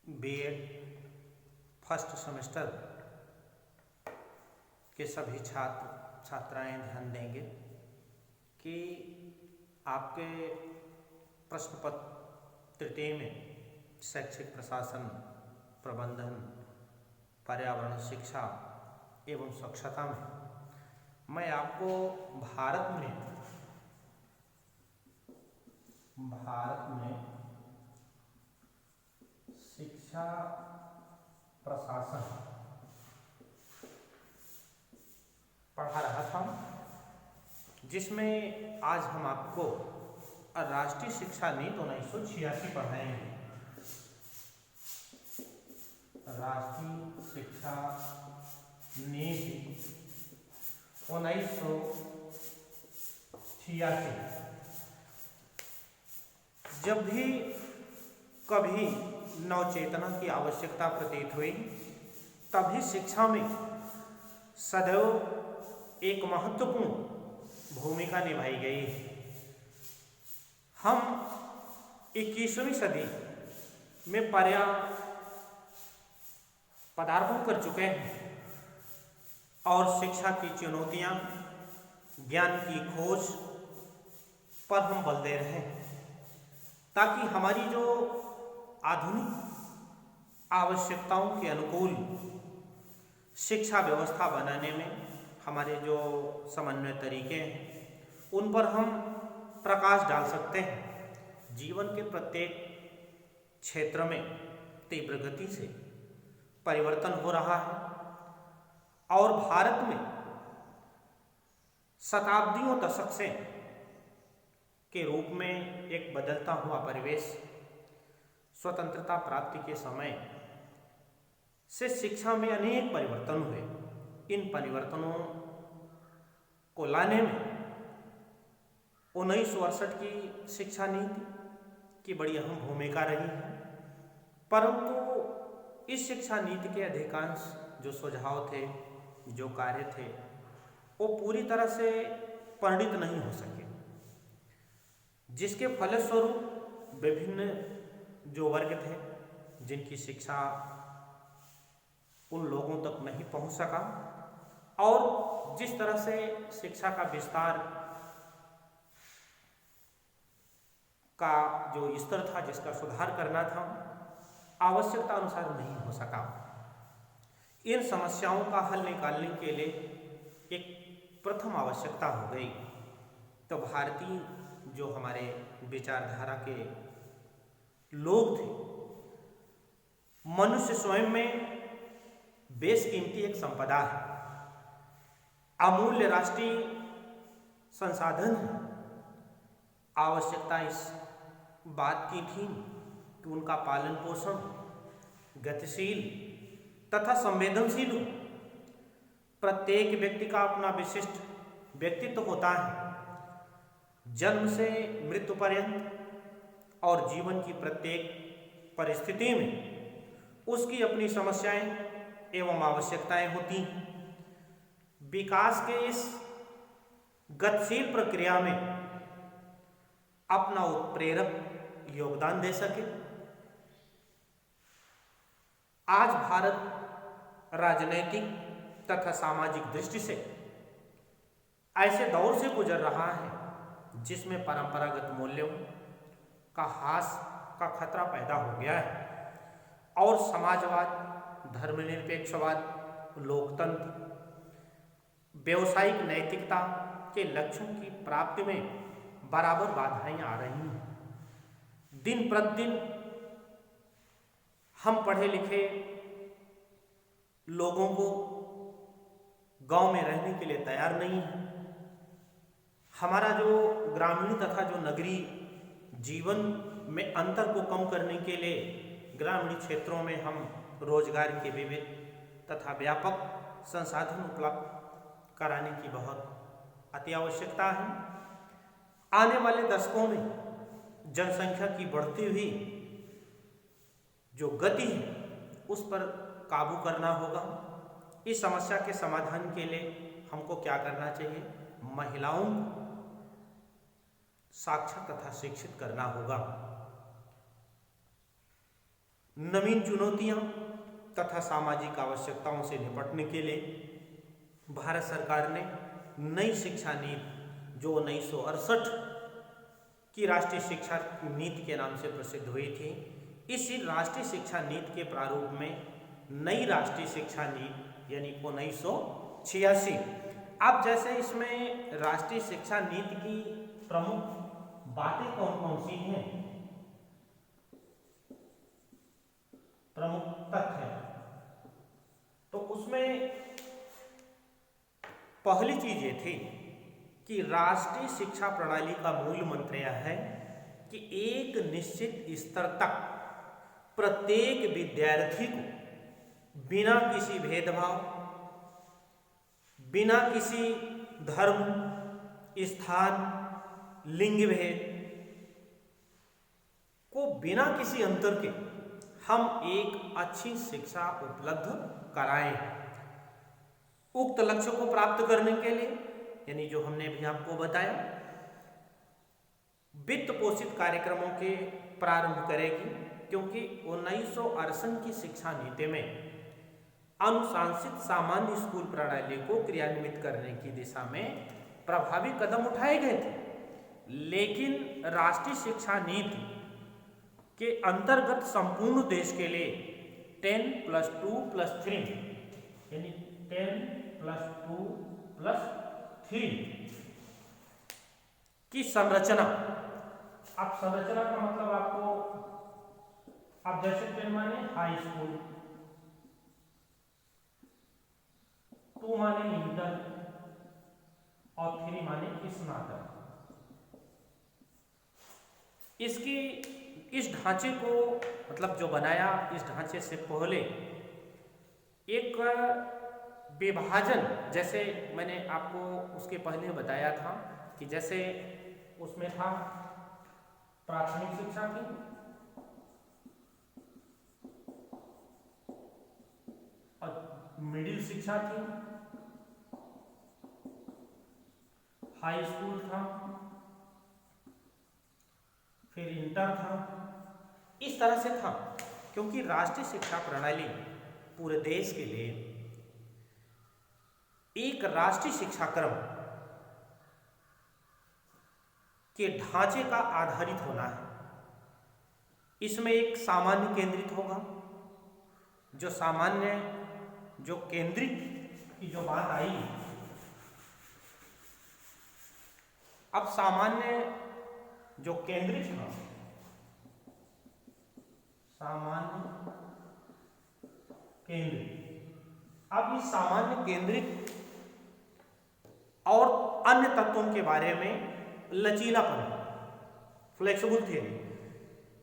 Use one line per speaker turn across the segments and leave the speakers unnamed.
BEd first semester के सभी छात्र छात्राएं ध्यान देंगे कि आपके प्रश्न पत्र तृतीय में शैक्षिक प्रशासन, प्रबंधन, पर्यावरण शिक्षा एवं स्वच्छता में मैं आपको भारत में शिक्षा प्रशासन पढ़ा रहा था, जिसमें आज हम आपको राष्ट्रीय शिक्षा नीति 1986 पढ़ाएंगे। राष्ट्रीय शिक्षा नीति 1986। जब भी कभी नवचेतना की आवश्यकता प्रतीत हुई, तभी शिक्षा में सदैव एक महत्वपूर्ण भूमिका निभाई गई। हम 21वीं सदी में पदार्पण कर चुके हैं और शिक्षा की चुनौतियां, ज्ञान की खोज पर हम बल दे रहे हैं, ताकि हमारी जो आधुनिक आवश्यकताओं के अनुकूल शिक्षा व्यवस्था बनाने में हमारे जो समन्वय तरीके हैं, उन पर हम प्रकाश डाल सकते हैं। जीवन के प्रत्येक क्षेत्र में तीव्र गति से परिवर्तन हो रहा है और भारत में शताब्दियों दशक से के रूप में एक बदलता हुआ परिवेश, स्वतंत्रता प्राप्ति के समय से शिक्षा में अनेक परिवर्तन हुए। इन परिवर्तनों को लाने में 1968 की शिक्षा नीति की बड़ी अहम भूमिका रही है, परंतु इस शिक्षा नीति के अधिकांश जो सुझाव थे, जो कार्य थे, वो पूरी तरह से परिणित नहीं हो सके, जिसके फलस्वरूप विभिन्न जो वर्ग थे, जिनकी शिक्षा उन लोगों तक नहीं पहुंच सका, और जिस तरह से शिक्षा का विस्तार का जो स्तर था, जिसका सुधार करना था, आवश्यकता अनुसार नहीं हो सका। इन समस्याओं का हल निकालने के लिए एक प्रथम आवश्यकता हो गई। तो भारतीय जो हमारे विचारधारा के लोग थे, मनुष्य स्वयं में बेशकीमती एक संपदा है, अमूल्य राष्ट्रीय संसाधन है। आवश्यकता इस बात की थी कि उनका पालन पोषण गतिशील तथा संवेदनशील हो। प्रत्येक व्यक्ति का अपना विशिष्ट व्यक्तित्व होता है। जन्म से मृत्यु पर्यंत और जीवन की प्रत्येक परिस्थिति में उसकी अपनी समस्याएं एवं आवश्यकताएं होती हैं। विकास के इस गतिशील प्रक्रिया में अपना उत्प्रेरक योगदान दे सके। आज भारत राजनैतिक तथा सामाजिक दृष्टि से ऐसे दौर से गुजर रहा है जिसमें परंपरागत मूल्यों का ह्रास का खतरा पैदा हो गया है और समाजवाद, धर्मनिरपेक्षवाद, लोकतंत्र, व्यावसायिक नैतिकता के लक्ष्यों की प्राप्ति में बराबर बाधाएं आ रही हैं। दिन प्रतिदिन हम पढ़े लिखे लोगों को गांव में रहने के लिए तैयार नहीं है। हमारा जो ग्रामीण तथा जो नगरीय जीवन में अंतर को कम करने के लिए ग्रामीण क्षेत्रों में हम रोजगार के विविध तथा व्यापक संसाधन उपलब्ध कराने की बहुत अति आवश्यकता है। आने वाले दशकों में जनसंख्या की बढ़ती हुई जो गति है, उस पर काबू करना होगा। इस समस्या के समाधान के लिए हमको क्या करना चाहिए? महिलाओं को साक्षर तथा शिक्षित करना होगा। नवीन चुनौतियां तथा सामाजिक आवश्यकताओं से निपटने के लिए भारत सरकार ने नई शिक्षा नीति जो 1968 की राष्ट्रीय शिक्षा नीति के नाम से प्रसिद्ध हुई थी, इसी राष्ट्रीय शिक्षा नीति के प्रारूप में नई राष्ट्रीय शिक्षा नीति यानी 1986। अब जैसे इसमें राष्ट्रीय शिक्षा नीति की प्रमुख बातें कौन कौन सी हैं, प्रमुख तथ्य, तो उसमें पहली चीज ये थी कि राष्ट्रीय शिक्षा प्रणाली का मूल मंत्र यह है कि एक निश्चित स्तर तक प्रत्येक विद्यार्थी को बिना किसी भेदभाव, बिना किसी धर्म, स्थान, लिंग भेद को बिना किसी अंतर के हम एक अच्छी शिक्षा उपलब्ध कराएं। उक्त लक्ष्य को प्राप्त करने के लिए यानी जो हमने भी आपको बताया, वित्त पोषित कार्यक्रमों के प्रारंभ करेगी, क्योंकि 1968 की शिक्षा नीति में अनुशासित सामान्य स्कूल प्रणाली को क्रियान्वित करने की दिशा में प्रभावी कदम उठाए गए थे, लेकिन राष्ट्रीय शिक्षा नीति के अंतर्गत संपूर्ण देश के लिए 10+2+3 यानी 10+2+3 की संरचना। अब संरचना का मतलब आपको, अब जैसे 10 माने हाई स्कूल, 2 माने इंटर और 3 माने स्नातक। इसकी इस ढांचे को मतलब जो बनाया, इस ढांचे से पहले एक विभाजन, जैसे मैंने आपको उसके पहले बताया था कि जैसे उसमें था प्राथमिक शिक्षा की, और मिडिल शिक्षा थी, हाई स्कूल था, फिर इंटर था, इस तरह से था। क्योंकि राष्ट्रीय शिक्षा प्रणाली पूरे देश के लिए एक राष्ट्रीय शिक्षा क्रम के ढांचे का आधारित होना है। इसमें एक सामान्य केंद्रित होगा, जो केंद्रित की जो बात आई, अब सामान्य जो केंद्रित था, सामान्य केंद्रित, अब इस सामान्य केंद्रित और अन्य तत्वों के बारे में लचीलापन, फ्लेक्सिबल थियरी,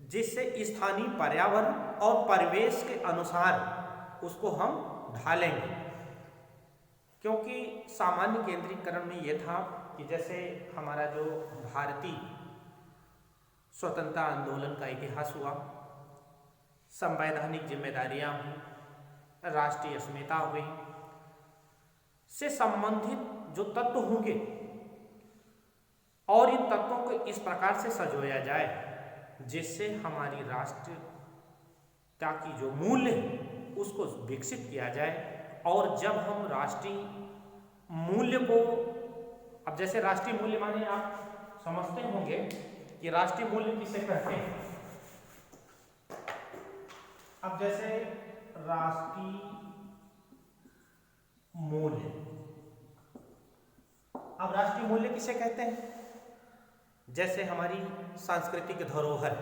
जिससे स्थानीय पर्यावरण और परिवेश के अनुसार उसको हम ढालेंगे। क्योंकि सामान्य केंद्रीकरण में यह था कि जैसे हमारा जो भारतीय स्वतंत्रता आंदोलन का इतिहास हुआ, संवैधानिक जिम्मेदारियां हुई, राष्ट्रीय अस्मिता हुई, से संबंधित जो तत्व होंगे और इन तत्वों को इस प्रकार से संजोया जाए जिससे हमारी राष्ट्रीयता की जो मूल्य है उसको विकसित किया जाए। और जब हम राष्ट्रीय मूल्य को, अब जैसे राष्ट्रीय मूल्य माने आप समझते होंगे कि राष्ट्रीय मूल्य किसे कहते हैं। अब जैसे राष्ट्रीय मूल्य, अब राष्ट्रीय मूल्य किसे कहते हैं? जैसे हमारी सांस्कृतिक धरोहर,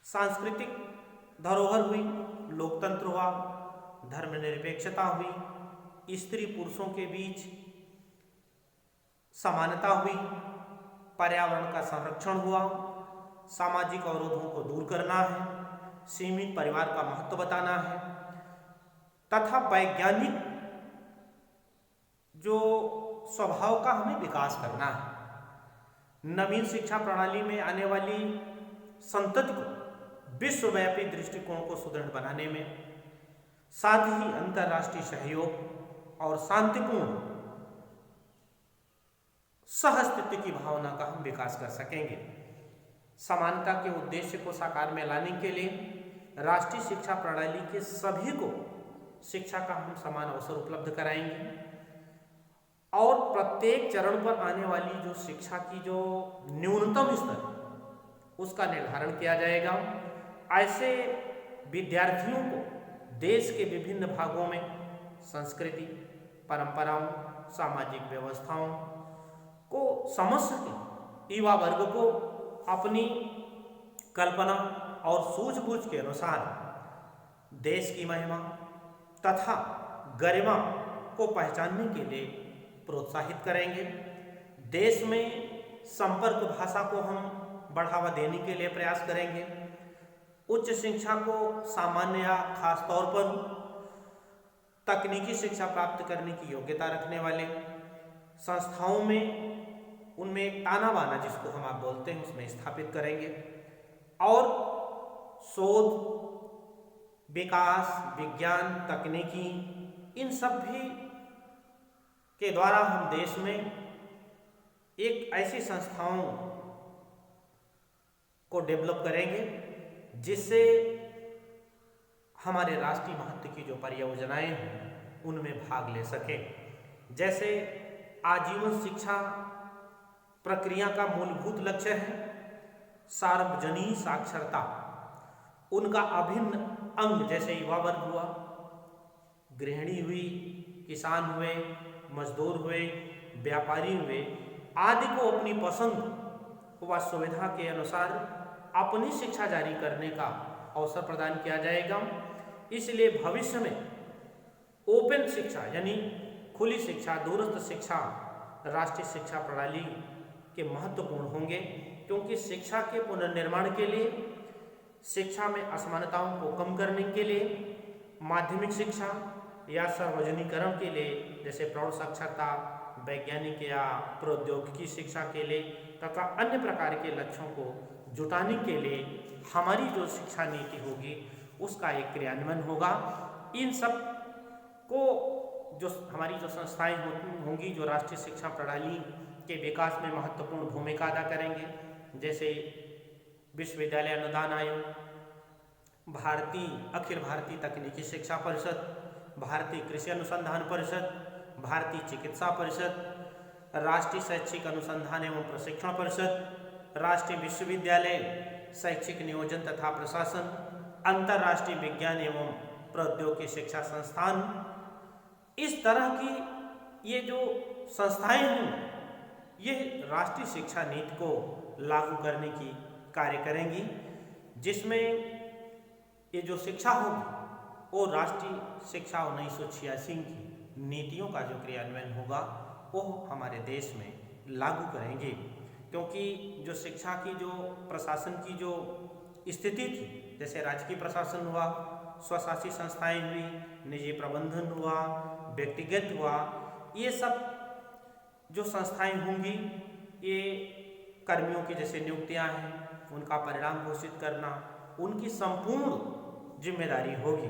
सांस्कृतिक धरोहर हुई, लोकतंत्र हुआ, धर्मनिरपेक्षता हुई, स्त्री पुरुषों के बीच समानता हुई, पर्यावरण का संरक्षण हुआ, सामाजिक अवरोधों को दूर करना है, सीमित परिवार का महत्व बताना है, तथा वैज्ञानिक जो स्वभाव का हमें विकास करना है। नवीन शिक्षा प्रणाली में आने वाली संतति को विश्वव्यापी दृष्टिकोण को सुदृढ़ बनाने में, साथ ही अंतर्राष्ट्रीय सहयोग और शांतिपूर्ण सहअस्तित्व की भावना का हम विकास कर सकेंगे। समानता के उद्देश्य को साकार में लाने के लिए राष्ट्रीय शिक्षा प्रणाली के सभी को शिक्षा का हम समान अवसर उपलब्ध कराएंगे और प्रत्येक चरण पर आने वाली जो शिक्षा की जो न्यूनतम स्तर उसका निर्धारण किया जाएगा। ऐसे विद्यार्थियों को देश के विभिन्न भागों में संस्कृति, परंपराओं, सामाजिक व्यवस्थाओं को समझ सके, युवा वर्ग को अपनी कल्पना और सूझबूझ के अनुसार देश की महिमा तथा गरिमा को पहचानने के लिए प्रोत्साहित करेंगे। देश में संपर्क भाषा को हम बढ़ावा देने के लिए प्रयास करेंगे। उच्च शिक्षा को सामान्य या खास तौर पर तकनीकी शिक्षा प्राप्त करने की योग्यता रखने वाले संस्थाओं में उनमें एक ताना बाना जिसको हम आप बोलते हैं उसमें स्थापित करेंगे और शोध, विकास, विज्ञान, तकनीकी इन सब भी के द्वारा हम देश में एक ऐसी संस्थाओं को डेवलप करेंगे जिससे हमारे राष्ट्रीय महत्व की जो परियोजनाएं हैं उनमें भाग ले सके। जैसे आजीवन शिक्षा प्रक्रिया का मूलभूत लक्ष्य है सार्वजनीन साक्षरता, उनका अभिन्न अंग जैसे युवा वर्ग हुआ, गृहिणी हुई, किसान हुए, मजदूर हुए, व्यापारी हुए आदि को अपनी पसंद व सुविधा के अनुसार अपनी शिक्षा जारी करने का अवसर प्रदान किया जाएगा। इसलिए भविष्य में ओपन शिक्षा यानी खुली शिक्षा, दूरस्थ शिक्षा राष्ट्रीय शिक्षा प्रणाली के महत्वपूर्ण होंगे, क्योंकि शिक्षा के पुनर्निर्माण के लिए, शिक्षा में असमानताओं को कम करने के लिए, माध्यमिक शिक्षा या सार्वजनिकरण के लिए जैसे प्रौढ़ साक्षरता, वैज्ञानिक या प्रौद्योगिकी शिक्षा के लिए तथा अन्य प्रकार के लक्ष्यों को जुटाने के लिए हमारी जो शिक्षा नीति होगी उसका एक क्रियान्वयन होगा। इन सब को जो हमारी जो संस्थाएं होंगी जो राष्ट्रीय शिक्षा प्रणाली के विकास में महत्वपूर्ण भूमिका अदा करेंगे, जैसे विश्वविद्यालय अनुदान आयोग, अखिल भारतीय तकनीकी शिक्षा परिषद, भारतीय कृषि अनुसंधान परिषद, भारतीय चिकित्सा परिषद, राष्ट्रीय शैक्षिक अनुसंधान एवं प्रशिक्षण परिषद, राष्ट्रीय विश्वविद्यालय शैक्षिक नियोजन तथा प्रशासन, अंतर्राष्ट्रीय विज्ञान एवं प्रौद्योगिकी शिक्षा संस्थान, इस तरह की ये जो संस्थाएं हैं ये राष्ट्रीय शिक्षा नीति को लागू करने की कार्य करेंगी, जिसमें ये जो शिक्षा होगी वो राष्ट्रीय शिक्षा 1986 की नीतियों का जो क्रियान्वयन होगा वो हमारे देश में लागू करेंगे। क्योंकि जो शिक्षा की जो प्रशासन की जो स्थिति थी, जैसे राजकीय प्रशासन हुआ, स्वशासी संस्थाएं हुई, निजी प्रबंधन हुआ, व्यक्तिगत हुआ, ये सब जो संस्थाएं होंगी ये कर्मियों की जैसे नियुक्तियां हैं उनका परिणाम घोषित करना उनकी संपूर्ण जिम्मेदारी होगी।